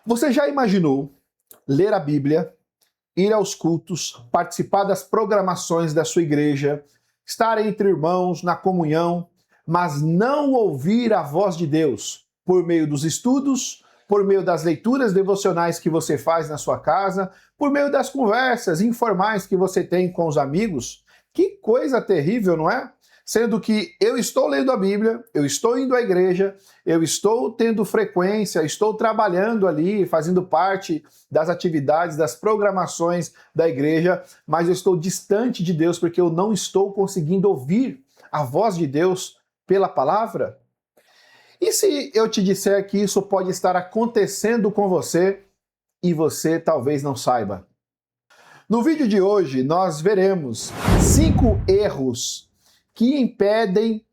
Você já imaginou ler a Bíblia, ir aos cultos, participar das programações da sua igreja, estar entre irmãos na comunhão, mas não ouvir a voz de Deus por meio dos estudos, por meio das leituras devocionais que você faz na sua casa, por meio das conversas informais que você tem com os amigos? Que coisa terrível, não é? Sendo que eu estou lendo a Bíblia, eu estou indo à igreja, eu estou tendo frequência, estou trabalhando ali, fazendo parte das atividades, das programações da igreja, mas eu estou distante de Deus porque eu não estou conseguindo ouvir a voz de Deus pela palavra? E se eu te disser que isso pode estar acontecendo com você e você talvez não saiba? No vídeo de hoje nós veremos 5 erros que impedem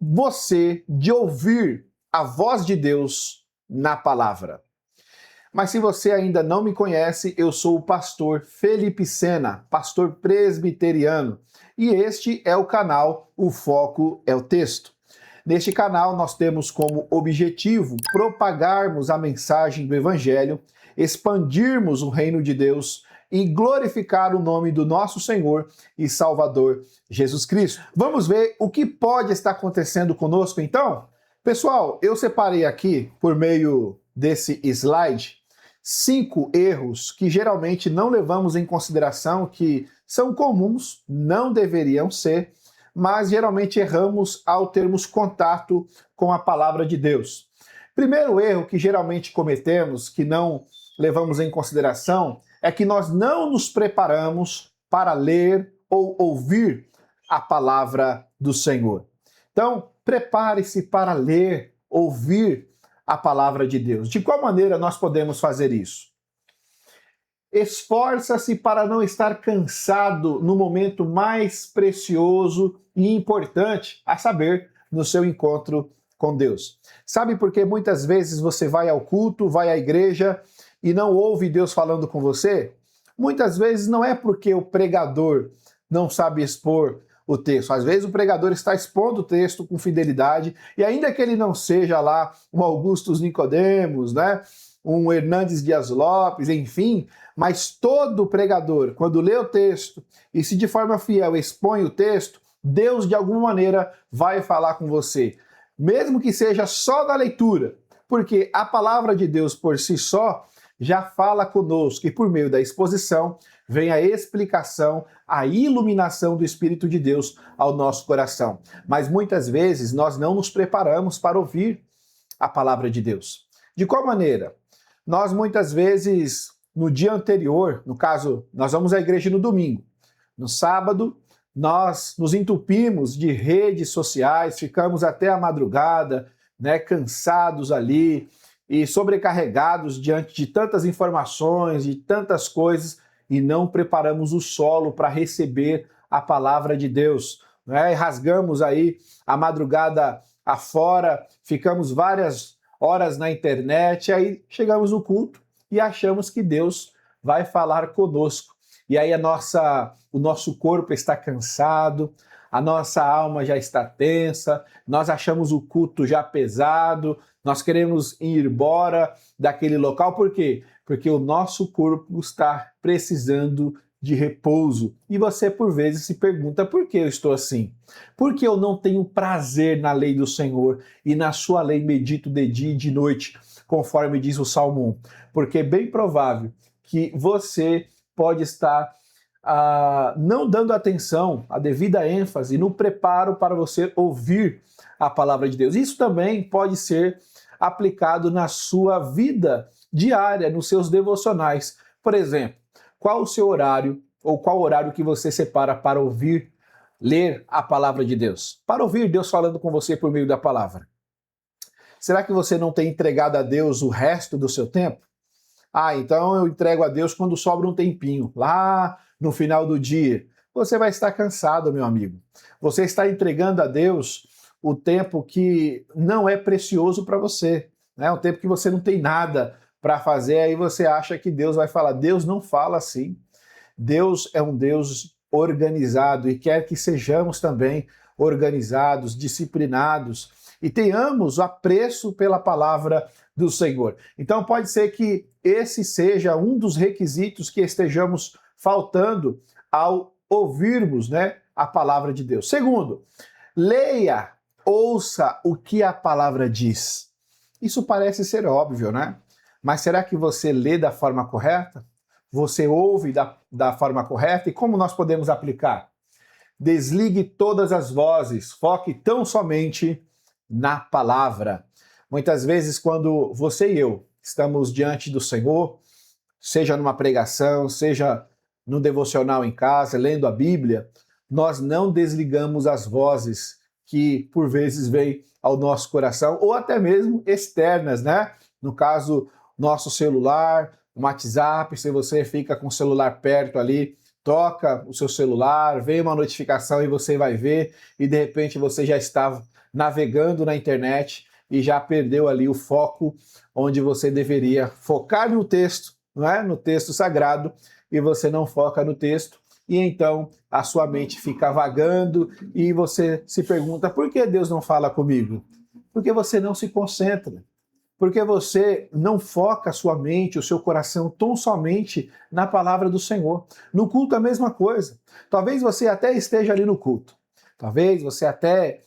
você de ouvir a voz de Deus na palavra. Mas se você ainda não me conhece, eu sou o pastor Felipe Sena, pastor presbiteriano, e este é o canal O Foco é o Texto. Neste canal nós temos como objetivo propagarmos a mensagem do Evangelho, expandirmos o reino de Deus e glorificar o nome do nosso Senhor e Salvador Jesus Cristo. Vamos ver o que pode estar acontecendo conosco então? Pessoal, eu separei aqui, por meio desse slide, 5 erros que geralmente não levamos em consideração, que são comuns, não deveriam ser, mas geralmente erramos ao termos contato com a palavra de Deus. Primeiro erro que geralmente cometemos, que não levamos em consideração, é que nós não nos preparamos para ler ou ouvir a palavra do Senhor. Então, prepare-se para ler, ouvir a palavra de Deus. De qual maneira nós podemos fazer isso? Esforça-se para não estar cansado no momento mais precioso e importante, a saber, no seu encontro com Deus. Sabe por que muitas vezes você vai ao culto, vai à igreja e não ouve Deus falando com você? Muitas vezes não é porque o pregador não sabe expor o texto. Às vezes o pregador está expondo o texto com fidelidade, e ainda que ele não seja lá um Augustus Nicodemos, né? Um Hernandes Dias Lopes, enfim, mas todo pregador, quando lê o texto e se de forma fiel expõe o texto, Deus de alguma maneira vai falar com você, mesmo que seja só da leitura, porque a palavra de Deus por si só já fala conosco, e por meio da exposição vem a explicação, a iluminação do Espírito de Deus ao nosso coração. Mas muitas vezes nós não nos preparamos para ouvir a palavra de Deus. De qual maneira? Nós muitas vezes, no dia anterior, no caso, nós vamos à igreja no domingo. No sábado, nós nos entupimos de redes sociais, ficamos até a madrugada, né, cansados ali e sobrecarregados diante de tantas informações, de tantas coisas, e não preparamos o solo para receber a palavra de Deus, né? E rasgamos aí a madrugada afora, ficamos várias horas na internet, aí chegamos no culto e achamos que Deus vai falar conosco. E aí o nosso corpo está cansado, a nossa alma já está tensa, nós achamos o culto já pesado, nós queremos ir embora daquele local. Por quê? Porque o nosso corpo está precisando de repouso. E você, por vezes, se pergunta: por que eu estou assim? Por que eu não tenho prazer na lei do Senhor e na sua lei medito de dia e de noite, conforme diz o Salmo 1? Porque é bem provável que você pode estar não dando atenção, a devida ênfase no preparo para você ouvir a palavra de Deus. Isso também pode ser aplicado na sua vida diária, nos seus devocionais. Por exemplo, qual o seu horário ou qual horário que você separa para ouvir, ler a palavra de Deus? Para ouvir Deus falando com você por meio da palavra. Será que você não tem entregado a Deus o resto do seu tempo? Então eu entrego a Deus quando sobra um tempinho, lá no final do dia. Você vai estar cansado, meu amigo. Você está entregando a Deus o tempo que não é precioso para você, né? O tempo que você não tem nada para fazer, aí você acha que Deus vai falar. Deus não fala assim. Deus é um Deus organizado e quer que sejamos também organizados, disciplinados. e tenhamos apreço pela palavra do Senhor. Então pode ser que esse seja um dos requisitos que estejamos faltando ao ouvirmos, né, a palavra de Deus. Segundo, leia, ouça o que a palavra diz. Isso parece ser óbvio, né? Mas será que você lê da forma correta? Você ouve da forma correta? E como nós podemos aplicar? Desligue todas as vozes, foque tão somente na palavra. Muitas vezes, quando você e eu estamos diante do Senhor, seja numa pregação, seja no devocional em casa, lendo a Bíblia, nós não desligamos as vozes que por vezes vêm ao nosso coração, ou até mesmo externas, né? No caso, nosso celular, o WhatsApp, se você fica com o celular perto ali, toca o seu celular, vem uma notificação e você vai ver, e de repente você já estava navegando na internet e já perdeu ali o foco onde você deveria focar no texto, não é? No texto sagrado, e você não foca no texto, e então a sua mente fica vagando e você se pergunta: por que Deus não fala comigo? Porque você não se concentra. Porque você não foca a sua mente, o seu coração tão somente na palavra do Senhor. No culto a mesma coisa. Talvez você até esteja ali no culto. Talvez você até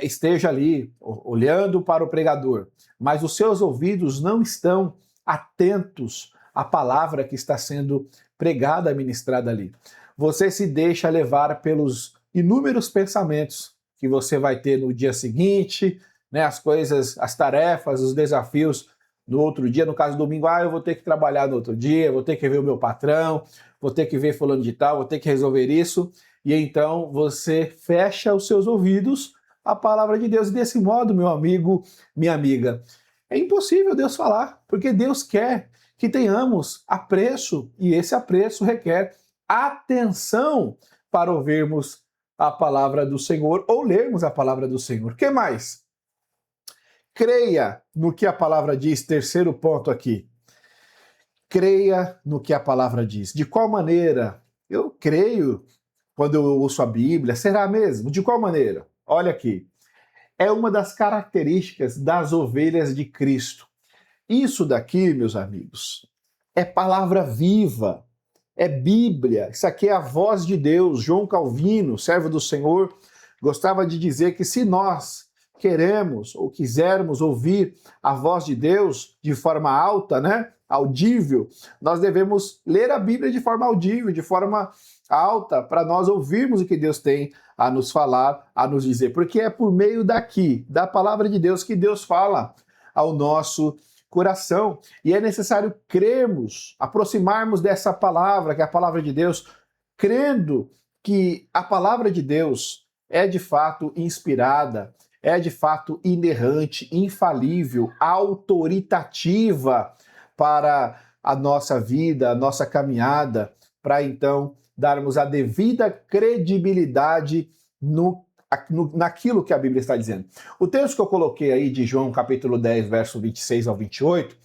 esteja ali olhando para o pregador. Mas os seus ouvidos não estão atentos à palavra que está sendo pregada, ministrada ali. Você se deixa levar pelos inúmeros pensamentos que você vai ter no dia seguinte, né, as coisas, as tarefas, os desafios no outro dia. No caso do domingo, eu vou ter que trabalhar no outro dia, vou ter que ver o meu patrão, vou ter que ver fulano de tal, vou ter que resolver isso. E então você fecha os seus ouvidos à palavra de Deus. E desse modo, meu amigo, minha amiga, é impossível Deus falar, porque Deus quer que tenhamos apreço, e esse apreço requer atenção para ouvirmos a palavra do Senhor ou lermos a palavra do Senhor. O que mais? Creia no que a palavra diz, terceiro ponto aqui. Creia no que a palavra diz. De qual maneira? Eu creio quando eu ouço a Bíblia. Será mesmo? De qual maneira? Olha aqui. É uma das características das ovelhas de Cristo. Isso daqui, meus amigos, é palavra viva, é Bíblia. Isso aqui é a voz de Deus. João Calvino, servo do Senhor, gostava de dizer que se nós queremos ou quisermos ouvir a voz de Deus de forma alta, né, audível, nós devemos ler a Bíblia de forma audível, de forma alta, para nós ouvirmos o que Deus tem a nos falar, a nos dizer, porque é por meio daqui, da palavra de Deus, que Deus fala ao nosso coração, e é necessário crermos, aproximarmos dessa palavra, que é a palavra de Deus, crendo que a palavra de Deus é de fato inspirada, é de fato inerrante, infalível, autoritativa para a nossa vida, a nossa caminhada, para então darmos a devida credibilidade naquilo que a Bíblia está dizendo. O texto que eu coloquei aí de João capítulo 10, verso 26 ao 28,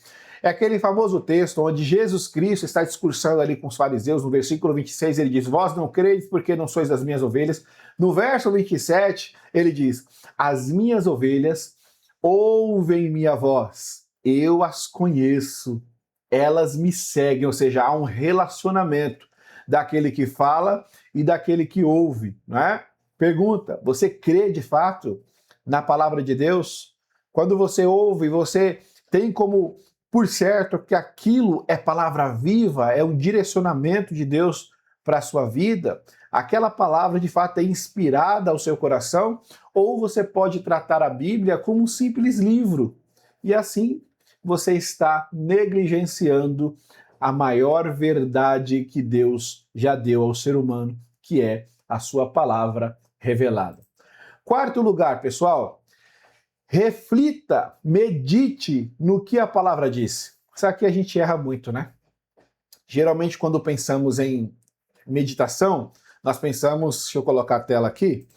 é aquele famoso texto onde Jesus Cristo está discursando ali com os fariseus. No versículo 26 ele diz: vós não credes porque não sois das minhas ovelhas. No verso 27 ele diz: as minhas ovelhas ouvem minha voz, eu as conheço, elas me seguem. Ou seja, há um relacionamento daquele que fala e daquele que ouve, não é? Pergunta: você crê de fato na palavra de Deus? Quando você ouve, você tem como por certo que aquilo é palavra viva, é um direcionamento de Deus para a sua vida? Aquela palavra de fato é inspirada ao seu coração? Ou você pode tratar a Bíblia como um simples livro? E assim você está negligenciando a maior verdade que Deus já deu ao ser humano, que é a sua palavra revelada. Quarto lugar, pessoal, reflita, medite no que a palavra diz. Isso aqui a gente erra muito, né? Geralmente, quando pensamos em meditação, nós pensamos, deixa eu colocar a tela aqui,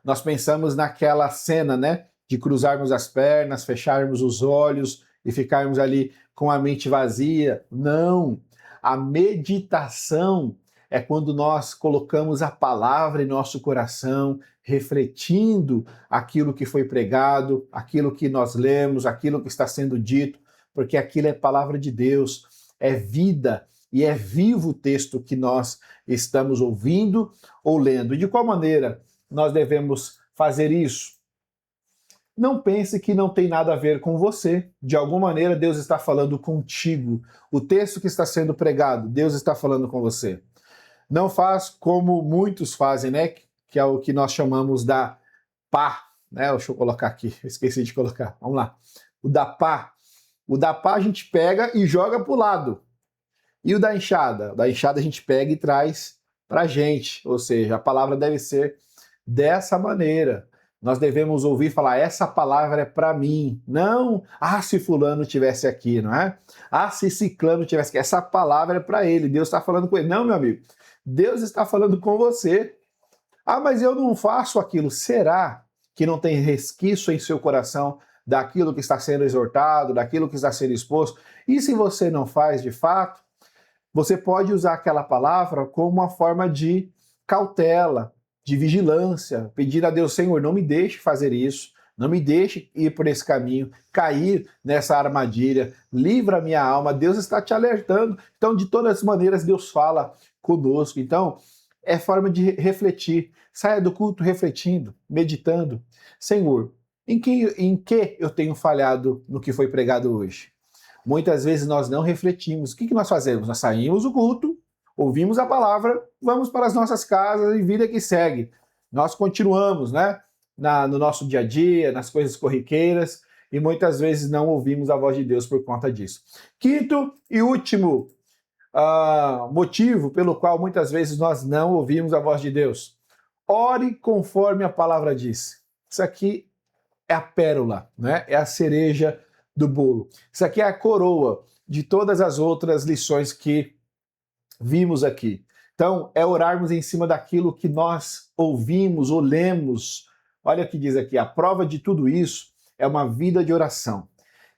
nós pensamos naquela cena, né? De cruzarmos as pernas, fecharmos os olhos e ficarmos ali com a mente vazia. Não! A meditação é quando nós colocamos a palavra em nosso coração, refletindo aquilo que foi pregado, aquilo que nós lemos, aquilo que está sendo dito, porque aquilo é palavra de Deus, é vida e é vivo o texto que nós estamos ouvindo ou lendo. E de qual maneira nós devemos fazer isso? Não pense que não tem nada a ver com você. De alguma maneira, Deus está falando contigo. O texto que está sendo pregado, Deus está falando com você. Não faz como muitos fazem, né? Que é o que nós chamamos da pá, né? Deixa eu colocar aqui, eu esqueci de colocar. Vamos lá. O da pá. O da pá a gente pega e joga para o lado. E o da enxada? O da enxada a gente pega e traz para a gente. Ou seja, a palavra deve ser dessa maneira. Nós devemos ouvir falar, essa palavra é para mim. Não, se fulano tivesse aqui, não é? Se ciclano tivesse aqui. Essa palavra é para ele, Deus está falando com ele. Não, meu amigo, Deus está falando com você. Mas eu não faço aquilo. Será que não tem resquício em seu coração daquilo que está sendo exortado, daquilo que está sendo exposto? E se você não faz de fato, você pode usar aquela palavra como uma forma de cautela, de vigilância, pedir a Deus, Senhor, não me deixe fazer isso, não me deixe ir por esse caminho, cair nessa armadilha, livra a minha alma, Deus está te alertando. Então, de todas as maneiras, Deus fala conosco. Então, é forma de refletir. Saia do culto refletindo, meditando. Senhor, em que eu tenho falhado no que foi pregado hoje? Muitas vezes nós não refletimos. O que nós fazemos? Nós saímos do culto, ouvimos a palavra, vamos para as nossas casas e vida que segue. Nós continuamos, né? No nosso dia a dia, nas coisas corriqueiras, e muitas vezes não ouvimos a voz de Deus por conta disso. Quinto e último motivo pelo qual muitas vezes nós não ouvimos a voz de Deus. Ore conforme a palavra diz. Isso aqui é a pérola, né? É a cereja do bolo. Isso aqui é a coroa de todas as outras lições que vimos aqui. Então, é orarmos em cima daquilo que nós ouvimos ou lemos. Olha o que diz aqui, a prova de tudo isso é uma vida de oração.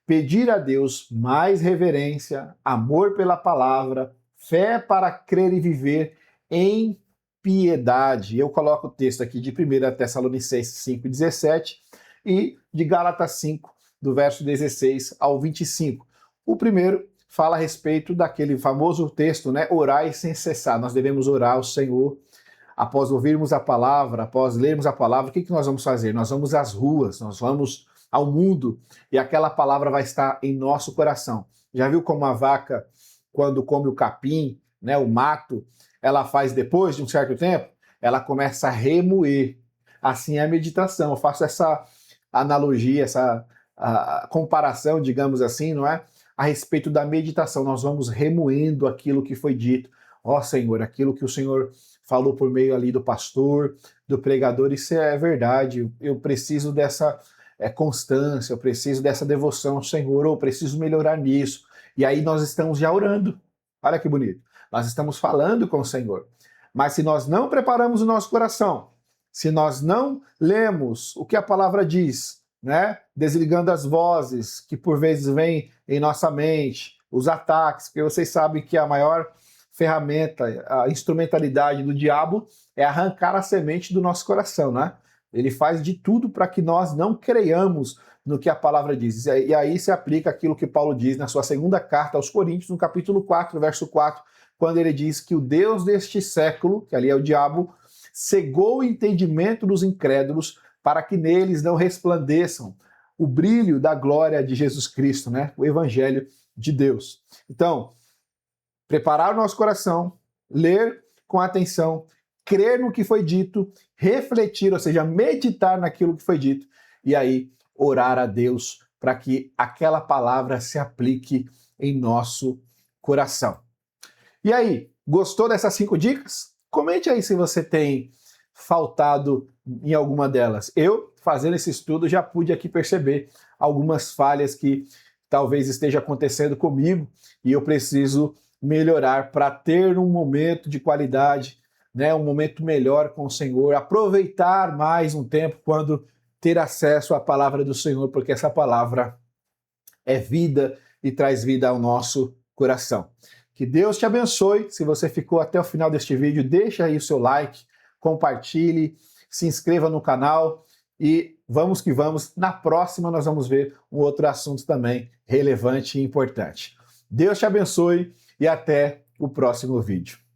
Pedir a Deus mais reverência, amor pela palavra, fé para crer e viver em piedade. Eu coloco o texto aqui de 1 Tessalonicenses 5,17 e de Gálatas 5, do verso 16 ao 25. O primeiro fala a respeito daquele famoso texto, né? Orai sem cessar. Nós devemos orar ao Senhor. Após ouvirmos a palavra, após lermos a palavra, o que nós vamos fazer? Nós vamos às ruas, nós vamos ao mundo e aquela palavra vai estar em nosso coração. Já viu como a vaca, quando come o capim, né, o mato, ela faz depois de um certo tempo? Ela começa a remoer. Assim é a meditação. Eu faço essa analogia, essa comparação, digamos assim, não é? A respeito da meditação, nós vamos remoendo aquilo que foi dito. Senhor, aquilo que o Senhor falou por meio ali do pastor, do pregador, isso é verdade. Eu preciso dessa constância, eu preciso dessa devoção ao Senhor, eu preciso melhorar nisso. E aí nós estamos já orando. Olha que bonito. Nós estamos falando com o Senhor. Mas se nós não preparamos o nosso coração, se nós não lemos o que a palavra diz, né? Desligando as vozes que por vezes vêm em nossa mente, os ataques, porque vocês sabem que a maior ferramenta, a instrumentalidade do diabo é arrancar a semente do nosso coração, né? Ele faz de tudo para que nós não creiamos no que a palavra diz. E aí se aplica aquilo que Paulo diz na sua segunda carta aos Coríntios, no capítulo 4, verso 4, quando ele diz que o Deus deste século, que ali é o diabo, cegou o entendimento dos incrédulos para que neles não resplandeçam o brilho da glória de Jesus Cristo, né? O Evangelho de Deus. Então, preparar o nosso coração, ler com atenção, crer no que foi dito, refletir, ou seja, meditar naquilo que foi dito, e aí orar a Deus para que aquela palavra se aplique em nosso coração. E aí, gostou dessas 5 dicas? Comente aí se você tem faltado em alguma delas. Eu, fazendo esse estudo, já pude aqui perceber algumas falhas que talvez esteja acontecendo comigo e eu preciso melhorar para ter um momento de qualidade, né, um momento melhor com o Senhor, aproveitar mais um tempo quando ter acesso à palavra do Senhor, porque essa palavra é vida e traz vida ao nosso coração. Que Deus te abençoe. Se você ficou até o final deste vídeo, deixa aí o seu like, compartilhe, se inscreva no canal e vamos que vamos. Na próxima nós vamos ver um outro assunto também relevante e importante. Deus te abençoe e até o próximo vídeo.